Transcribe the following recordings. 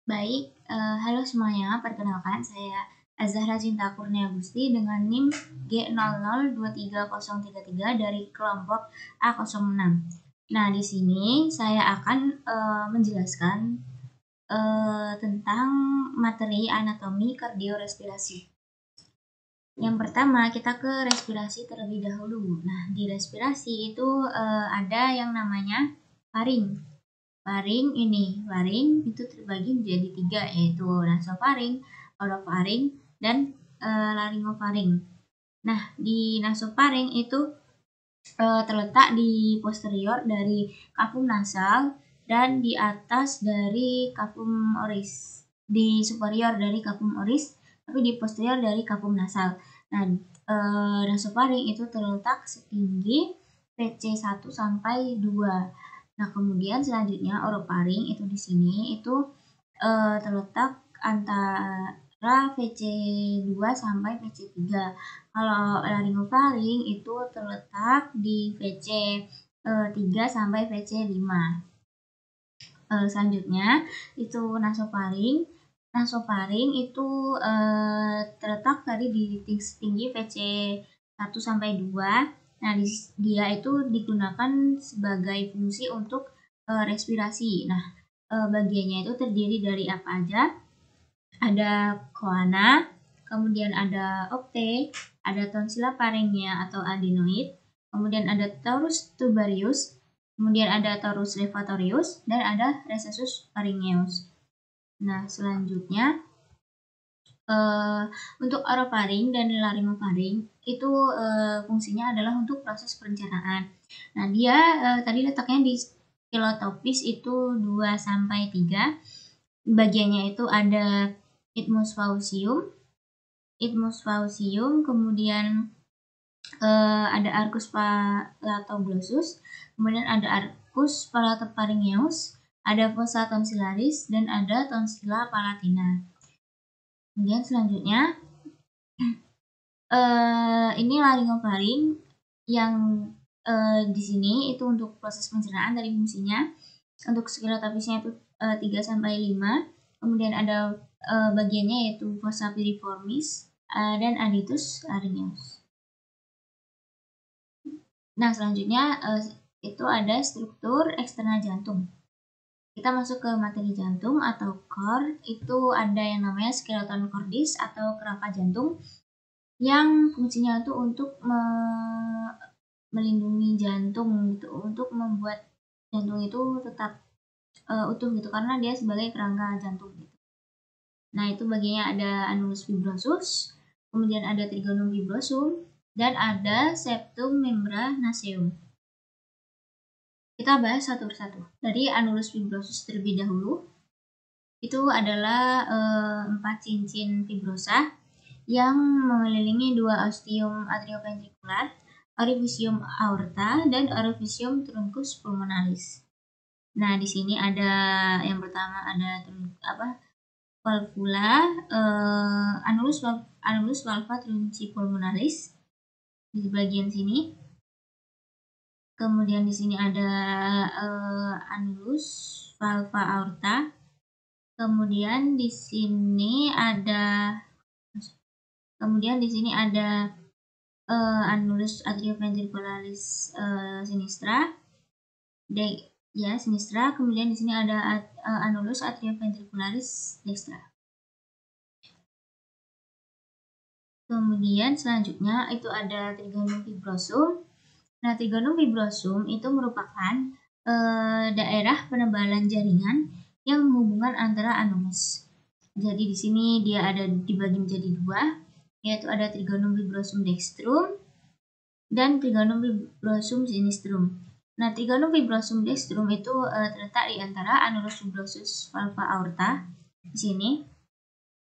Baik, halo semuanya, perkenalkan saya Azahra Cinta Kurnia Gusti dengan NIM G002303 dari kelompok A06. Nah, di sini saya akan menjelaskan tentang materi anatomi kardiorespirasi. Yang pertama, kita ke respirasi terlebih dahulu. Nah, di respirasi itu ada yang namanya faring. Faring itu terbagi menjadi 3, yaitu nasofaring, orofaring, dan laryngofaring. Nah, di nasofaring itu terletak di posterior dari kapum nasal dan di atas dari kapum oris. Di superior dari kapum oris, tapi di posterior dari kapum nasal. Nah, nasofaring itu terletak setinggi PC1 sampai 2. Nah, kemudian selanjutnya orofaring itu di sini itu terletak antara VC2 sampai VC3. Kalau laryngofaring itu terletak di VC3 sampai VC5. Selanjutnya itu nasofaring. Nasofaring itu terletak tadi di tinggi VC1 sampai 2. Nah, dia itu digunakan sebagai fungsi untuk respirasi. Nah, bagiannya itu terdiri dari apa aja? Ada coana, kemudian ada opte, ada tonsilla pharyngia atau adenoid, kemudian ada torus tubarius, kemudian ada torus levatorius, dan ada recessus pharyngeus. Nah, selanjutnya untuk orofaring dan laryngofaring itu fungsinya adalah untuk proses pencernaan. Nah, dia tadi letaknya di kilotopis itu 2 sampai 3. Bagiannya itu ada isthmus faucium, kemudian ada arcus palatoglossus, kemudian ada arcus palatopharyngeus, ada fossa tonsillaris, dan ada tonsilla palatina. Kemudian selanjutnya ini laryngofaring yang di sini itu untuk proses pencernaan dari fungsinya. Untuk skilotopisnya itu 3 sampai 5. Kemudian ada bagiannya yaitu fossa piriformis dan aditus laryngeus. Nah, selanjutnya itu ada struktur eksternal jantung. Kita masuk ke materi jantung atau core. Itu ada yang namanya skeleton cordis atau kerangka jantung yang fungsinya itu untuk melindungi jantung gitu, untuk membuat jantung itu tetap utuh gitu, karena dia sebagai kerangka jantung gitu. Nah, itu bagiannya ada annulus fibrosus, kemudian ada trigonum fibrosum, dan ada septum membranaceum. Kita bahas satu persatu. Dari annulus fibrosus terlebih dahulu. Itu adalah 4 cincin fibrosa yang mengelilingi 2 ostium atrioventricular, orificium aorta, dan orificium truncus pulmonalis. Nah, di sini ada yang pertama ada valvula, annulus valva trunci pulmonalis di bagian sini. Kemudian di sini ada annulus valva aorta. Kemudian di sini ada annulus atrioventricularis sinistra. Sinistra. Kemudian di sini ada annulus atrioventricularis dextra. Kemudian selanjutnya itu ada trigonum fibrosum. Nah, trigonum fibrosum itu merupakan daerah penebalan jaringan yang menghubungkan antara annulus. Jadi di sini dia ada dibagi menjadi 2, yaitu ada trigonum fibrosum dextrum dan trigonum fibrosum sinistrum. Nah, trigonum fibrosum dextrum itu terletak di antara annulus fibrosus valva aorta di sini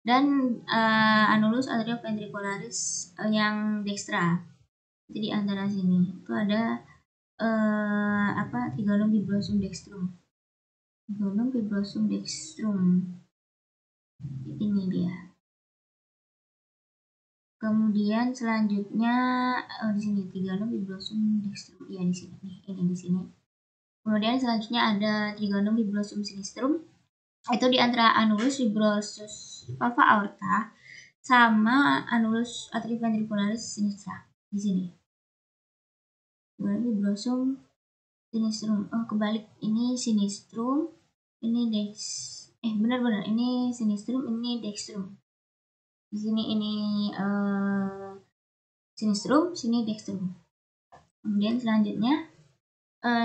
dan annulus atrioventricularis yang dextra. Jadi antara sini itu ada trigonum fibrosum dextrum. Trigonum fibrosum dextrum. Ini dia. Kemudian selanjutnya di sini trigonum fibrosum dextrum. Ya, di sini nih, ini di sini. Kemudian selanjutnya ada trigonum fibrosum sinistrum. Itu di antara annulus fibrosus valva aorta sama annulus atrioventricularis sinistra di sini. Fibrosum sinistrum. Oh, kebalik. Ini sinistrum, ini benar-benar ini sinistrum, ini dextrum. Di sini ini sinistrum, sini dextrum. Kemudian selanjutnya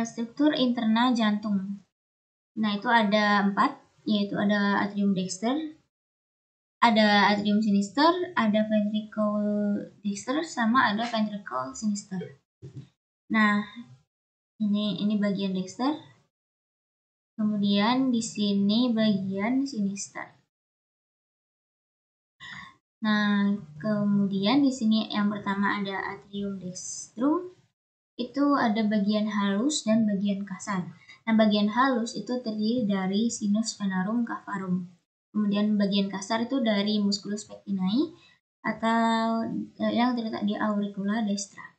struktur interna jantung. Nah, itu ada 4, yaitu ada atrium dexter, ada atrium sinister, ada ventricle dexter, sama ada ventricle sinister. Nah, ini bagian dexter. Kemudian di sini bagian sinister. Nah, kemudian di sini yang pertama ada atrium dextrum. Itu ada bagian halus dan bagian kasar. Nah, bagian halus itu terdiri dari sinus venarum cavarum. Kemudian bagian kasar itu dari musculus pectini atau yang terletak di auricula destra.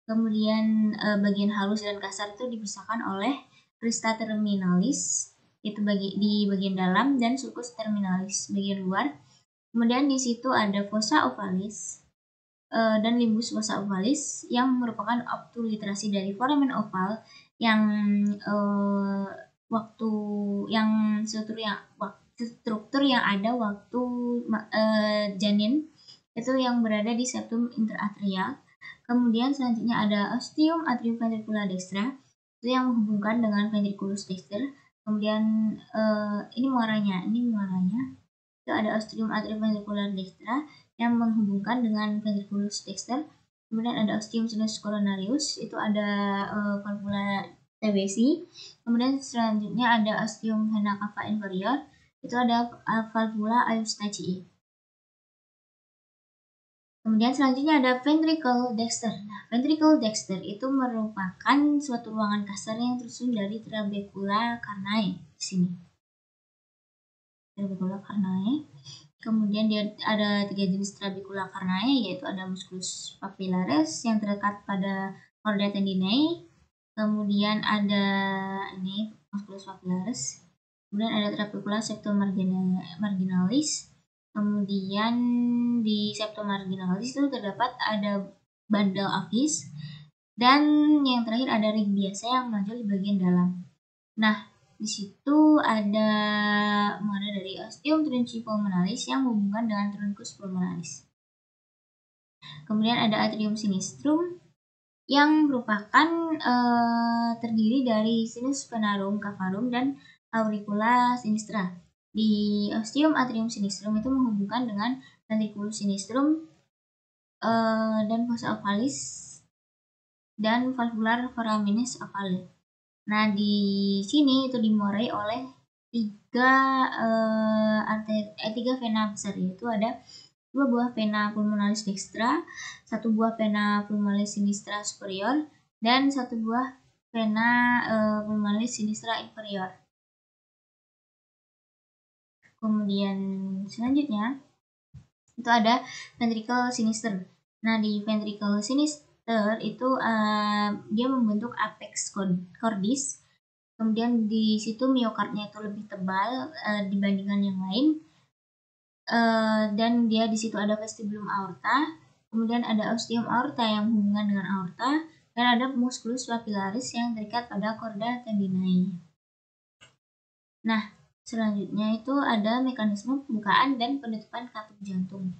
Kemudian bagian halus dan kasar itu dipisahkan oleh crista terminalis itu di bagian dalam dan sulcus terminalis bagian luar. Kemudian di situ ada fossa ovalis dan limbus fossa ovalis yang merupakan obtuliterasi dari foramen oval yang struktur yang ada waktu janin itu yang berada di septum interatrial. Kemudian selanjutnya ada ostium atrioventricular dextra itu yang menghubungkan dengan ventriculus dexter. Kemudian ini muaranya itu ada ostium atrioventricular dextra yang menghubungkan dengan ventriculus dexter. Kemudian ada ostium sinus coronarius, itu ada valvula TBC. Kemudian selanjutnya ada ostium vena cava inferior, itu ada valvula Eustachii. Kemudian selanjutnya ada ventricle dexter. Nah, ventricle dexter itu merupakan suatu ruangan kasar yang tersusun dari trabecula carnae di sini. Trabecula carnae. Kemudian dia ada 3 jenis trabecula carnae, yaitu ada musculus papillaris yang terletak pada chorda tendinae. Kemudian ada ini musculus papillaris. Kemudian ada trabecula septomarginalis. Kemudian di septum marginalis itu terdapat ada bandel aphis, dan yang terakhir ada ring biasa yang menonjol di bagian dalam. Nah, di situ ada muara dari ostium trunci pulmonalis yang menghubungkan dengan truncus pulmonalis. Kemudian ada atrium sinistrum yang merupakan terdiri dari sinus venarum cavarum dan auricula sinistra. Di ostium atrium sinistrum itu menghubungkan dengan ventriculus sinistrum dan fossa ovalis dan valvular foramenis ovale. Nah, di sini itu dimuarai oleh 3 vena besar, yaitu ada 2 buah vena pulmonalis dextra, 1 buah vena pulmonalis sinistra superior, dan 1 buah vena pulmonalis sinistra inferior. Kemudian selanjutnya itu ada ventricle sinister. Nah, di ventricle sinister itu dia membentuk apex cordis. Kemudian di situ miokardnya itu lebih tebal dibandingkan yang lain. Dan dia di situ ada vestibulum aorta. Kemudian ada ostium aorta yang hubungan dengan aorta, dan ada musculus papillaris yang terikat pada chorda tendinae. Nah, selanjutnya itu ada mekanisme pembukaan dan penutupan katup jantung.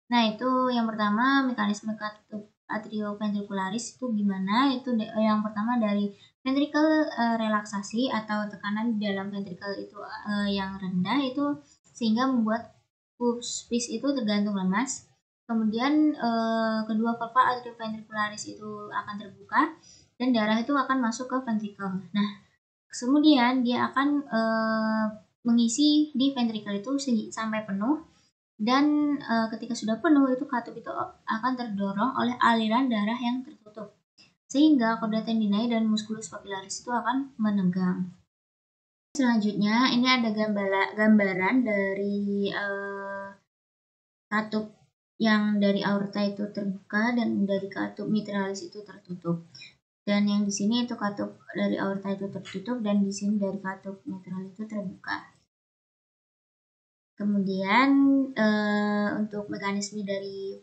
Nah, itu yang pertama mekanisme katup atrioventricularis itu gimana? Itu yang pertama dari ventricle relaksasi atau tekanan di dalam ventricle itu yang rendah itu sehingga membuat puspis itu tergantung lemas. Kemudian kedua valva atrioventricularis itu akan terbuka dan darah itu akan masuk ke ventricle. Nah, kemudian dia akan mengisi di ventricle itu sampai penuh, dan ketika sudah penuh itu katup itu akan terdorong oleh aliran darah yang tertutup sehingga chorda tendinae dan musculus papillaris itu akan menegang. Selanjutnya ini ada gambaran dari katup yang dari aorta itu terbuka dan dari katup mitralis itu tertutup. Dan yang di sini itu katup dari aorta itu tertutup dan di sini dari katup mitral itu terbuka. Kemudian untuk mekanisme dari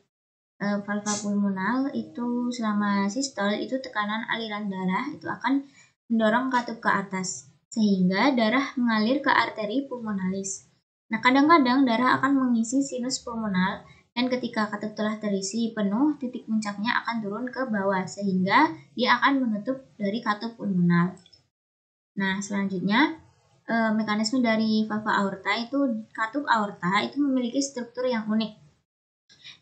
valva pulmonal itu selama sistol itu tekanan aliran darah itu akan mendorong katup ke atas sehingga darah mengalir ke arteri pulmonalis. Nah, kadang-kadang darah akan mengisi sinus pulmonal dan ketika katup telah terisi penuh, titik puncaknya akan turun ke bawah sehingga dia akan menutup dari katup pulmonal. Nah, selanjutnya mekanisme dari valva aorta itu katup aorta itu memiliki struktur yang unik,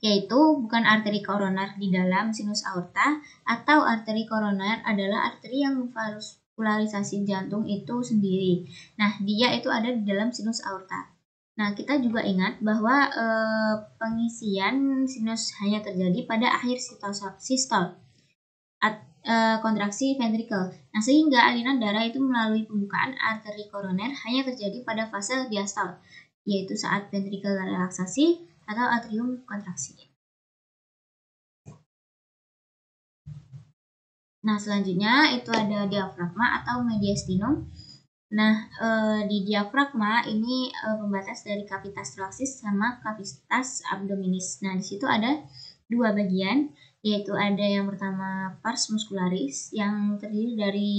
yaitu bukan arteri koroner di dalam sinus aorta atau arteri koroner adalah arteri yang memvaskularisasi jantung itu sendiri. Nah, dia itu ada di dalam sinus aorta. Nah, kita juga ingat bahwa pengisian sinus hanya terjadi pada akhir sistol, kontraksi ventrikel. Nah, sehingga aliran darah itu melalui pembukaan arteri koroner hanya terjadi pada fase diastol, yaitu saat ventrikel relaksasi atau atrium kontraksi. Nah, selanjutnya itu ada diafragma atau mediastinum. Nah, di diafragma ini pembatas dari cavitas thoracis sama cavitas abdominis. Nah, di situ ada dua bagian, yaitu ada yang pertama pars muscularis yang terdiri dari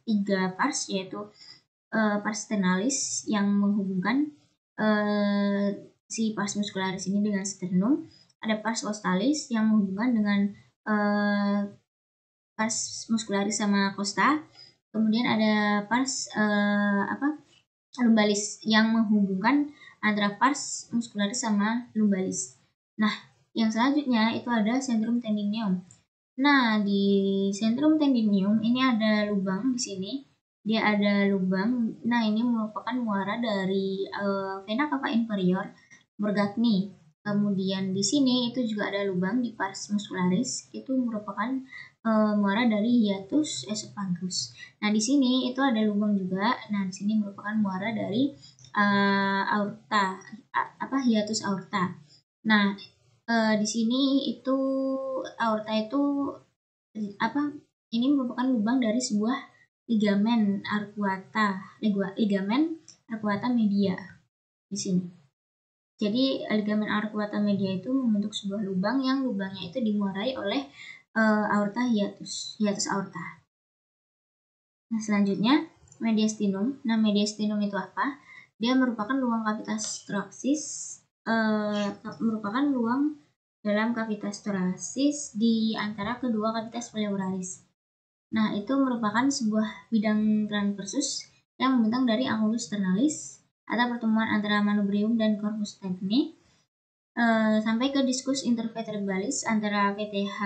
3 pars, yaitu pars sternalis yang menghubungkan si pars muscularis ini dengan sternum, ada pars costalis yang menghubungkan dengan pars muscularis sama costa. Kemudian ada pars lumbalis yang menghubungkan antara pars muscularis sama lumbalis. Nah, yang selanjutnya itu ada centrum tendineum. Nah, di centrum tendineum ini ada lubang di sini. Dia ada lubang. Nah, ini merupakan muara dari vena cava inferior Morgagni. Kemudian di sini itu juga ada lubang di pars muscularis. Itu merupakan muara dari hiatus esophagus. Nah, di sini itu ada lubang juga. Nah, di sini merupakan muara dari aorta, hiatus aorta. Nah, di sini itu aorta itu ini merupakan lubang dari sebuah ligamen arcuata media di sini. Jadi ligamen arcuata media itu membentuk sebuah lubang yang lubangnya itu dimuarai oleh aorta hiatus aorta. Nah, selanjutnya mediastinum. Nah, mediastinum itu apa? Dia merupakan ruang cavitas thoracis, merupakan ruang dalam cavitas thoracis di antara kedua cavitas pleuralis. Nah, itu merupakan sebuah bidang transversus yang membentang dari angulus sternalis atau pertemuan antara manubrium dan corpus tympani sampai ke discus intervertebralis antara VTH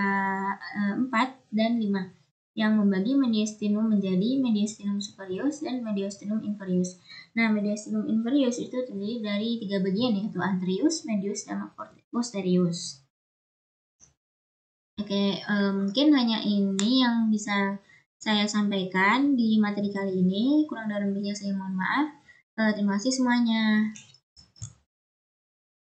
4 dan 5 yang membagi mediastinum menjadi mediastinum superius dan mediastinum inferius. Nah, mediastinum inferius itu terdiri dari 3 bagian, yaitu anterius, medius, dan posterius. Oke, mungkin hanya ini yang bisa saya sampaikan di materi kali ini. Kurang dan lebihnya saya mohon maaf. Terima kasih semuanya.